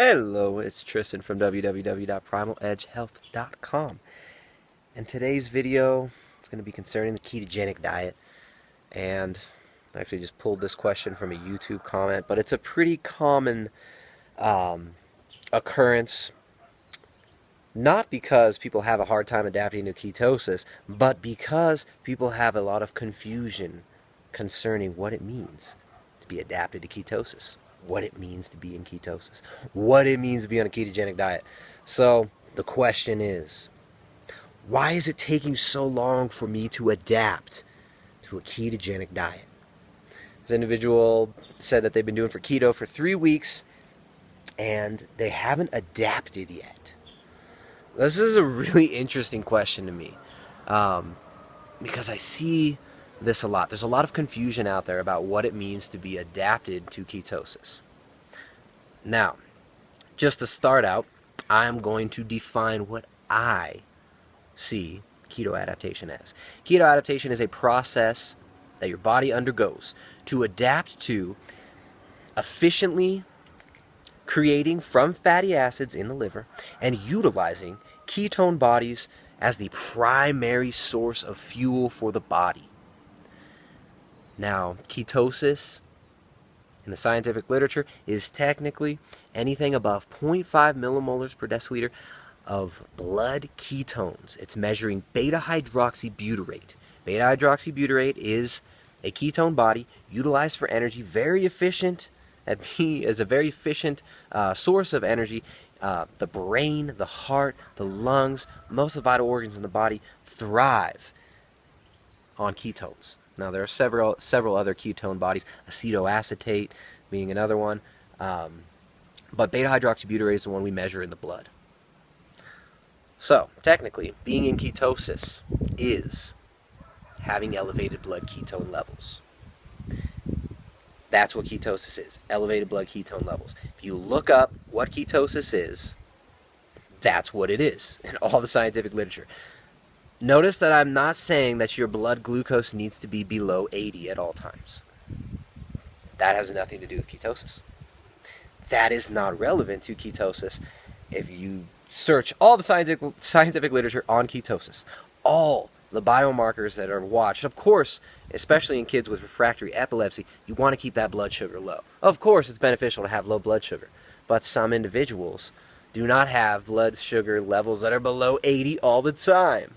Hello, it's Tristan from www.primaledgehealth.com. And today's video is going to be concerning the ketogenic diet. And I actually just pulled this question from a YouTube comment, but it's a pretty common occurrence, not because people have a hard time adapting to ketosis, but because people have a lot of confusion concerning what it means to be adapted to ketosis, what it means to be in ketosis, what it means to be on a ketogenic diet. So the question is, why is it taking so long for me to adapt to a ketogenic diet? This individual said that they've been doing keto for 3 weeks and they haven't adapted yet. This is a really interesting question to me, because I see this a lot. There's a lot of confusion out there about what it means to be adapted to ketosis. Now, just to start out, I'm going to define what I see keto adaptation as. Keto adaptation is a process that your body undergoes to adapt to efficiently creating from fatty acids in the liver and utilizing ketone bodies as the primary source of fuel for the body. Now, ketosis in the scientific literature is technically anything above 0.5 millimolars per deciliter of blood ketones. It's measuring beta-hydroxybutyrate. Beta-hydroxybutyrate is a ketone body utilized for energy, very efficient, as a very efficient source of energy. The brain, the heart, the lungs, most of the vital organs in the body thrive on ketones. Now, there are several other ketone bodies, acetoacetate being another one, but beta-hydroxybutyrate is the one we measure in the blood. So, technically, being in ketosis is having elevated blood ketone levels. That's what ketosis is, elevated blood ketone levels. If you look up what ketosis is, that's what it is in all the scientific literature. Notice that I'm not saying that your blood glucose needs to be below 80 at all times. That has nothing to do with ketosis. That is not relevant to ketosis. If you search all the scientific literature on ketosis, all the biomarkers that are watched, of course, especially in kids with refractory epilepsy, you want to keep that blood sugar low. Of course, it's beneficial to have low blood sugar, but some individuals do not have blood sugar levels that are below 80 all the time.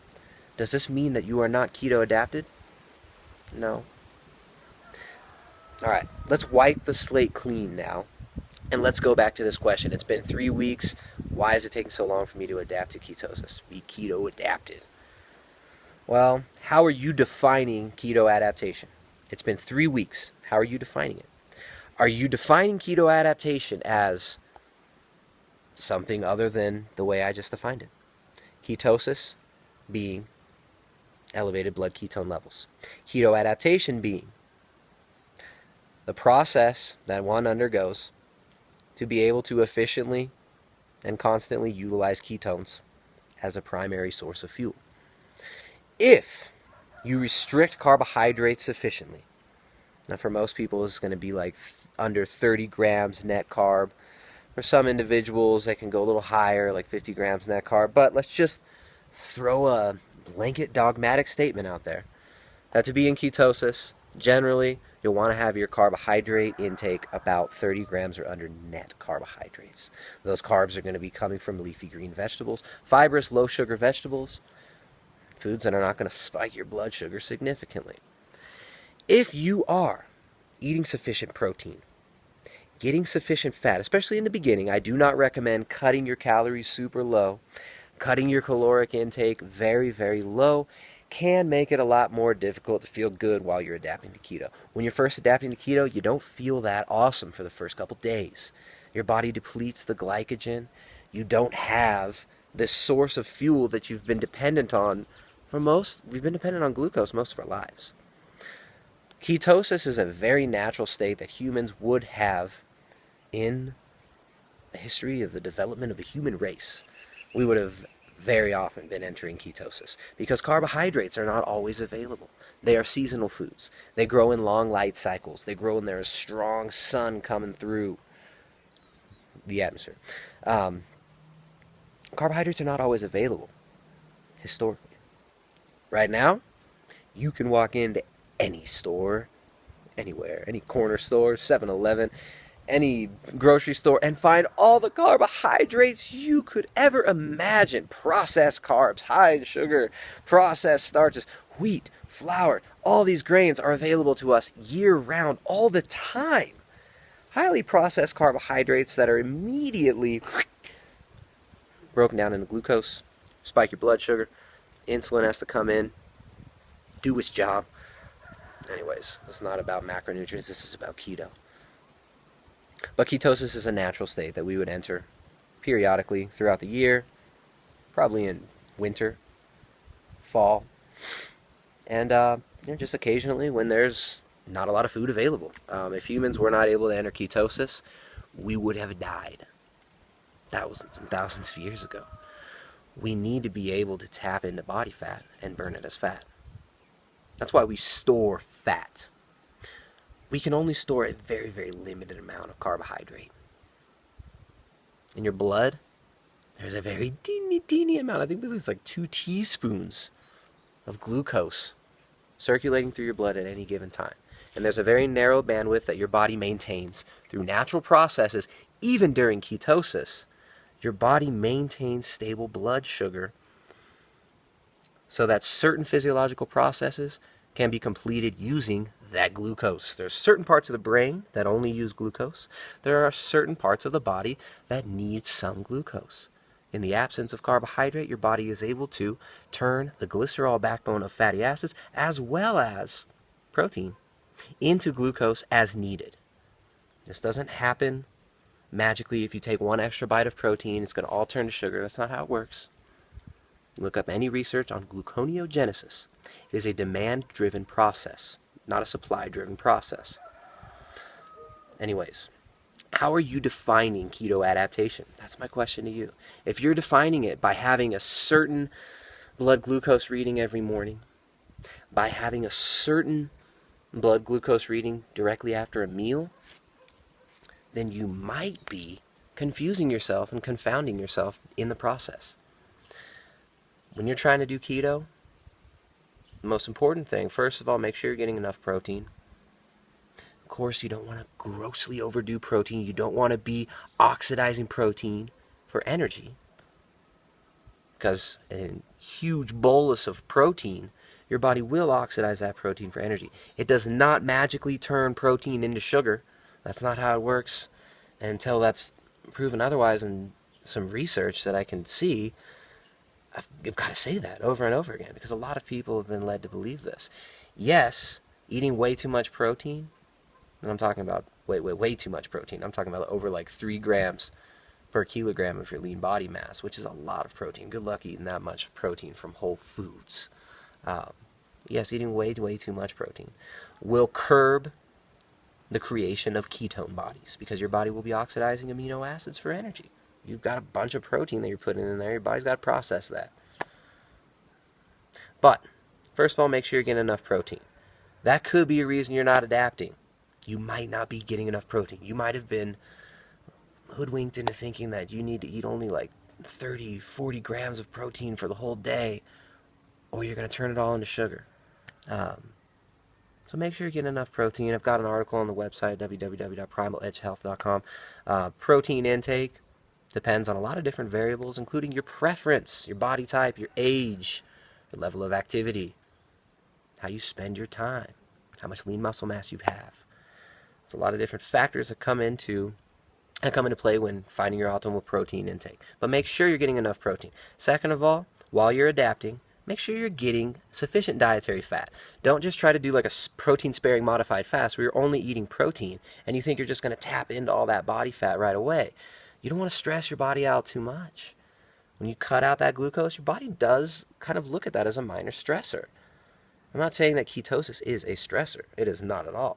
Does this mean that you are not keto adapted? No. All right, let's wipe the slate clean now, and let's go back to this question. It's been 3 weeks. Why is it taking so long for me to adapt to ketosis, be keto adapted? Well, how are you defining keto adaptation? It's been 3 weeks. How are you defining it? Are you defining keto adaptation as something other than the way I just defined it? Ketosis being elevated blood ketone levels. Keto adaptation being the process that one undergoes to be able to efficiently and constantly utilize ketones as a primary source of fuel. If you restrict carbohydrates sufficiently, now for most people it's going to be like under 30 grams net carb. For some individuals they can go a little higher, like 50 grams net carb, but let's just throw a blanket dogmatic statement out there that to be in ketosis, generally you'll want to have your carbohydrate intake about 30 grams or under net carbohydrates. Those carbs are going to be coming from leafy green vegetables, fibrous low sugar vegetables, foods that are not going to spike your blood sugar significantly. If you are eating sufficient protein, getting sufficient fat, especially in the beginning, I do not recommend cutting your calories super low. Cutting your caloric intake very, very low can make it a lot more difficult to feel good while you're adapting to keto. When you're first adapting to keto, you don't feel that awesome for the first couple days. Your body depletes the glycogen. You don't have this source of fuel that you've been dependent on we've been dependent on glucose most of our lives. Ketosis is a very natural state that humans would have in the history of the development of the human race. We would have very often been entering ketosis because carbohydrates are not always available. They are seasonal foods. They grow in long light cycles. They grow when there's strong sun coming through. the atmosphere. Carbohydrates are not always available, historically. Right now, you can walk into any store, anywhere, any corner store, 7-Eleven, any grocery store, and find all the carbohydrates you could ever imagine. Processed carbs, high sugar, processed starches, wheat, flour, all these grains are available to us year-round, all the time. Highly processed carbohydrates that are immediately broken down into glucose, spike your blood sugar, insulin has to come in, do its job. Anyways, it's not about macronutrients, this is about keto. But ketosis is a natural state that we would enter periodically throughout the year, probably in winter, fall, and just occasionally when there's not a lot of food available. If humans were not able to enter ketosis, we would have died thousands and thousands of years ago. We need to be able to tap into body fat and burn it as fat. That's why we store fat. We can only store a very, very limited amount of carbohydrate. In your blood, there's a very teeny amount. I think it's like 2 teaspoons of glucose circulating through your blood at any given time. And there's a very narrow bandwidth that your body maintains through natural processes. Even during ketosis, your body maintains stable blood sugar so that certain physiological processes can be completed using that glucose. There's certain parts of the brain that only use glucose. There are certain parts of the body that need some glucose. In the absence of carbohydrate, your body is able to turn the glycerol backbone of fatty acids as well as protein into glucose as needed. This doesn't happen magically. If you take 1 extra bite of protein, it's going to all turn to sugar. That's not how it works. Look up any research on gluconeogenesis. It is a demand-driven process, not a supply-driven process. Anyways, how are you defining keto adaptation? That's my question to you. If you're defining it by having a certain blood glucose reading every morning, by having a certain blood glucose reading directly after a meal, then you might be confusing yourself and confounding yourself in the process. When you're trying to do keto, the most important thing, first of all, make sure you're getting enough protein. Of course, you don't want to grossly overdo protein. You don't want to be oxidizing protein for energy, because a huge bolus of protein, your body will oxidize that protein for energy. It does not magically turn protein into sugar. That's not how it works. And until that's proven otherwise in some research that I can see, I've got to say that over and over again, because a lot of people have been led to believe this. Yes, eating way too much protein, and I'm talking about way too much protein. I'm talking about over like 3 grams per kilogram of your lean body mass, which is a lot of protein. Good luck eating that much protein from whole foods. Yes, eating way too much protein will curb the creation of ketone bodies, because your body will be oxidizing amino acids for energy. You've got a bunch of protein that you're putting in there. Your body's got to process that. But, first of all, make sure you're getting enough protein. That could be a reason you're not adapting. You might not be getting enough protein. You might have been hoodwinked into thinking that you need to eat only like 30, 40 grams of protein for the whole day, or you're going to turn it all into sugar. So make sure you're getting enough protein. I've got an article on the website, www.primaledgehealth.com. Protein intake depends on a lot of different variables, including your preference, your body type, your age, your level of activity, how you spend your time, how much lean muscle mass you have. There's a lot of different factors that come into play when finding your optimal protein intake. But make sure you're getting enough protein. Second of all, while you're adapting, make sure you're getting sufficient dietary fat. Don't just try to do like a protein-sparing modified fast where you're only eating protein and you think you're just going to tap into all that body fat right away. You don't want to stress your body out too much. When you cut out that glucose, your body does kind of look at that as a minor stressor. I'm not saying that ketosis is a stressor. It is not at all.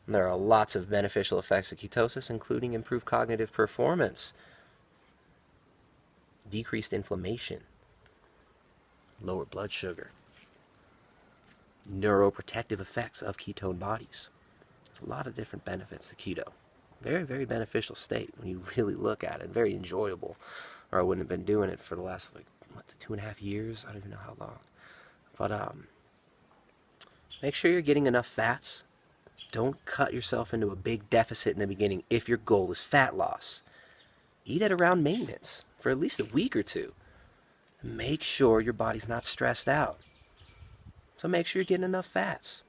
There are lots of beneficial effects of ketosis, including improved cognitive performance, decreased inflammation, lower blood sugar, neuroprotective effects of ketone bodies. There's a lot of different benefits to keto. Very, very beneficial state when you really look at it. Very enjoyable. Or I wouldn't have been doing it for the last, like, what, 2.5 years? I don't even know how long. But make sure you're getting enough fats. Don't cut yourself into a big deficit in the beginning if your goal is fat loss. Eat at around maintenance for at least a week or two. Make sure your body's not stressed out. So make sure you're getting enough fats.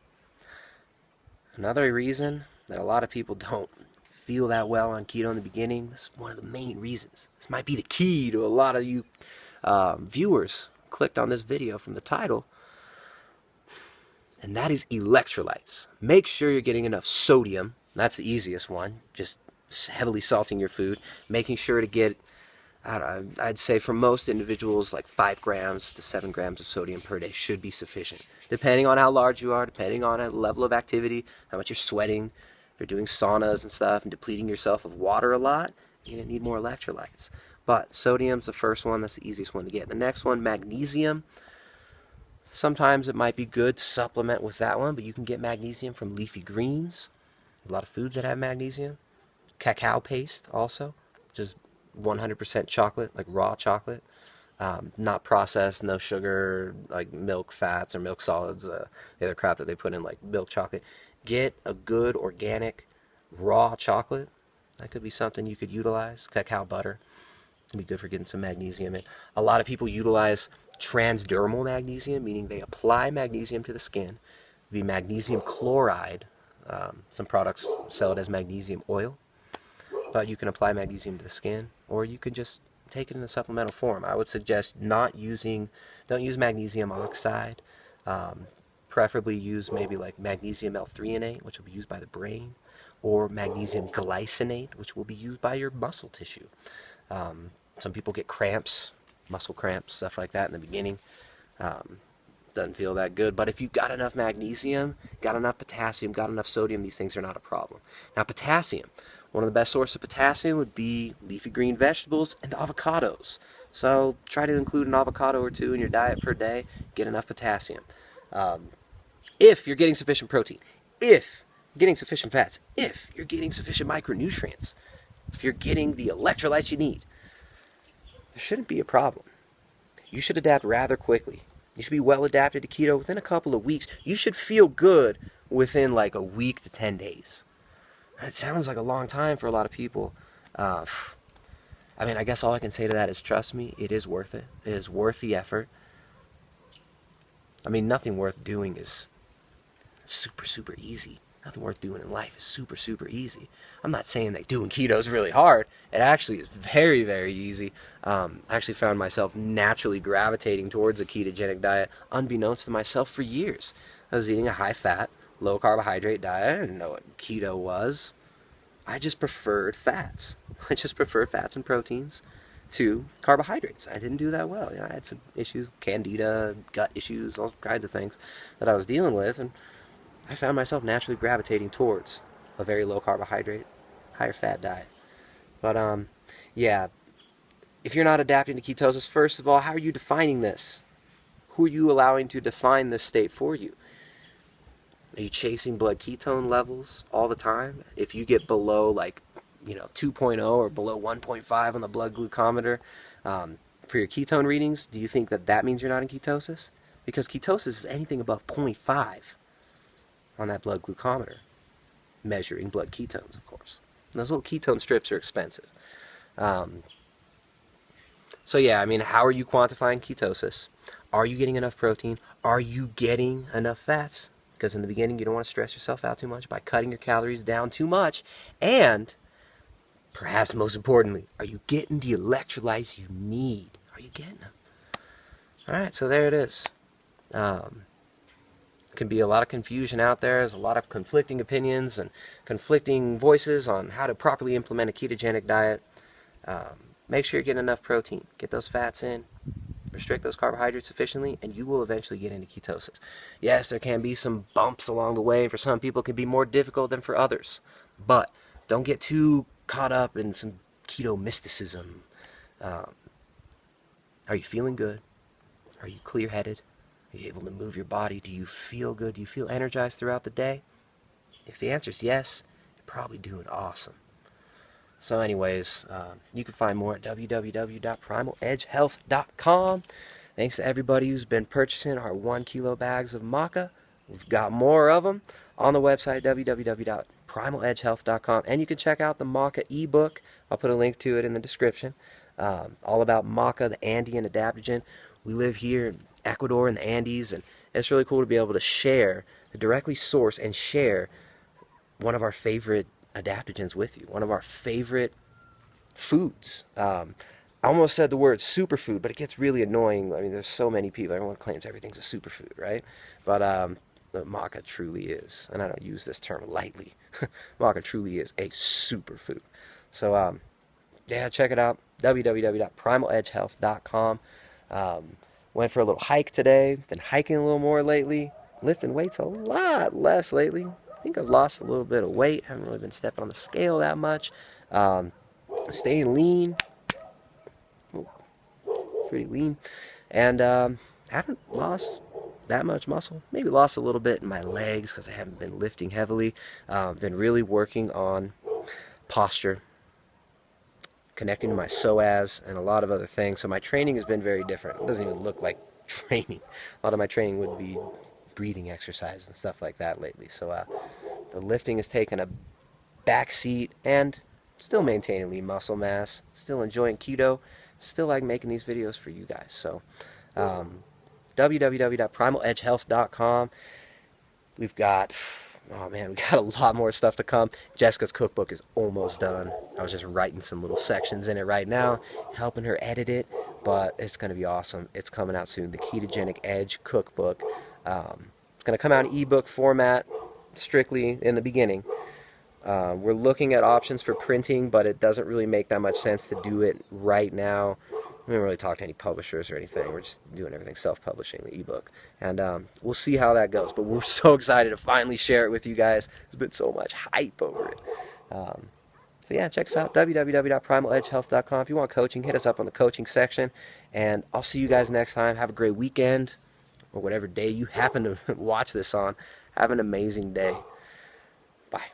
Another reason that a lot of people don't feel that well on keto in the beginning, this is one of the main reasons. This might be the key to a lot of you viewers who clicked on this video from the title, and that is electrolytes. Make sure you're getting enough sodium. That's the easiest one, just heavily salting your food, making sure to get, I'd say for most individuals, like 5 grams to 7 grams of sodium per day should be sufficient. Depending on how large you are, depending on a level of activity, how much you're sweating, if you're doing saunas and stuff and depleting yourself of water a lot, you're going to need more electrolytes. But sodium's the first one, that's the easiest one to get. The next one, magnesium. Sometimes it might be good to supplement with that one, but you can get magnesium from leafy greens. A lot of foods that have magnesium. Cacao paste also, which is 100% chocolate, like raw chocolate. Not processed, no sugar, like milk fats or milk solids, the other crap that they put in, like milk chocolate. Get a good organic raw chocolate. That could be something you could utilize. Cacao butter. It'd be good for getting some magnesium in. A lot of people utilize transdermal magnesium, meaning they apply magnesium to the skin. It'd be magnesium chloride. Some products sell it as magnesium oil. But you can apply magnesium to the skin, or you can just take it in a supplemental form. I would suggest don't use magnesium oxide. Preferably use maybe like magnesium L-threonate, which will be used by the brain, or magnesium glycinate, which will be used by your muscle tissue. Some people get cramps, muscle cramps, stuff like that in the beginning. Doesn't feel that good, but if you've got enough magnesium, got enough potassium, got enough sodium, these things are not a problem. Now, potassium. One of the best sources of potassium would be leafy green vegetables and avocados. So try to include an avocado or two in your diet per day. Get enough potassium. If you're getting sufficient protein, if you're getting sufficient fats, if you're getting sufficient micronutrients, if you're getting the electrolytes you need, there shouldn't be a problem. You should adapt rather quickly. You should be well adapted to keto within a couple of weeks. You should feel good within like a week to 10 days. It sounds like a long time for a lot of people. I mean, I guess all I can say to that is trust me, it is worth it. It is worth the effort. I mean, nothing worth doing is super, super easy. Nothing worth doing in life is super, super easy. I'm not saying that doing keto is really hard. It actually is very, very easy. I actually found myself naturally gravitating towards a ketogenic diet, unbeknownst to myself for years. I was eating a high-fat, low-carbohydrate diet. I didn't know what keto was. I just preferred fats. I just preferred fats and proteins to carbohydrates. I didn't do that well. You know, I had some issues, candida, gut issues, all kinds of things that I was dealing with, and I found myself naturally gravitating towards a very low carbohydrate, higher fat diet. But yeah, if you're not adapting to ketosis, first of all, how are you defining this? Who are you allowing to define this state for you? Are you chasing blood ketone levels all the time? If you get below like, 2.0 or below 1.5 on the blood glucometer for your ketone readings, do you think that means you're not in ketosis? Because ketosis is anything above 0.5 on that blood glucometer, measuring blood ketones, of course. And those little ketone strips are expensive. So yeah, I mean, how are you quantifying ketosis? Are you getting enough protein? Are you getting enough fats? Because in the beginning, you don't want to stress yourself out too much by cutting your calories down too much. And perhaps most importantly, are you getting the electrolytes you need? Are you getting them? All right, so there it is. Can be a lot of confusion out there. There's a lot of conflicting opinions and conflicting voices on how to properly implement a ketogenic diet. Make sure you're getting enough protein. Get those fats in. Restrict those carbohydrates sufficiently, and you will eventually get into ketosis. Yes, there can be some bumps along the way. For some people, it can be more difficult than for others. But don't get too caught up in some keto mysticism. Are you feeling good? Are you clear-headed? Are you able to move your body? Do you feel good? Do you feel energized throughout the day? If the answer is yes, you're probably doing awesome. So anyways, you can find more at www.primaledgehealth.com. Thanks to everybody who's been purchasing our 1 kilo bags of maca. We've got more of them on the website, www.primaledgehealth.com. And you can check out the maca ebook. I'll put a link to it in the description. All about maca, the Andean adaptogen. We live here in Ecuador in the Andes, and it's really cool to be able to share, to directly source and share one of our favorite adaptogens with you, one of our favorite foods. I almost said the word superfood, but it gets really annoying. I mean, there's so many people. Everyone claims everything's a superfood, right? But the maca truly is, and I don't use this term lightly. Maca truly is a superfood. So, yeah, check it out. www.primaledgehealth.com. Went for a little hike today. Been hiking a little more lately. Lifting weights a lot less lately. I think I've lost a little bit of weight. Haven't really been stepping on the scale that much. Staying lean. Pretty lean. And haven't lost that much muscle. Maybe lost a little bit in my legs because I haven't been lifting heavily. Been really working on posture, connecting to my psoas, and a lot of other things. So my training has been very different. It doesn't even look like training. A lot of my training would be breathing exercises and stuff like that lately. So the lifting has taken a back seat, and still maintaining lean muscle mass, still enjoying keto, still like making these videos for you guys. So www.primaledgehealth.com. We've got, oh man, we got a lot more stuff to come. Jessica's cookbook is almost done. I was just writing some little sections in it right now, helping her edit it, but it's going to be awesome. It's coming out soon, the Ketogenic Edge cookbook. It's going to come out in ebook format strictly in the beginning. We're looking at options for printing, but it doesn't really make that much sense to do it right now. We haven't really talked to any publishers or anything. We're just doing everything self-publishing, the ebook. And we'll see how that goes. But we're so excited to finally share it with you guys. There's been so much hype over it. So yeah, check us out, www.primaledgehealth.com. If you want coaching, hit us up on the coaching section. And I'll see you guys next time. Have a great weekend, or whatever day you happen to watch this on. Have an amazing day. Bye.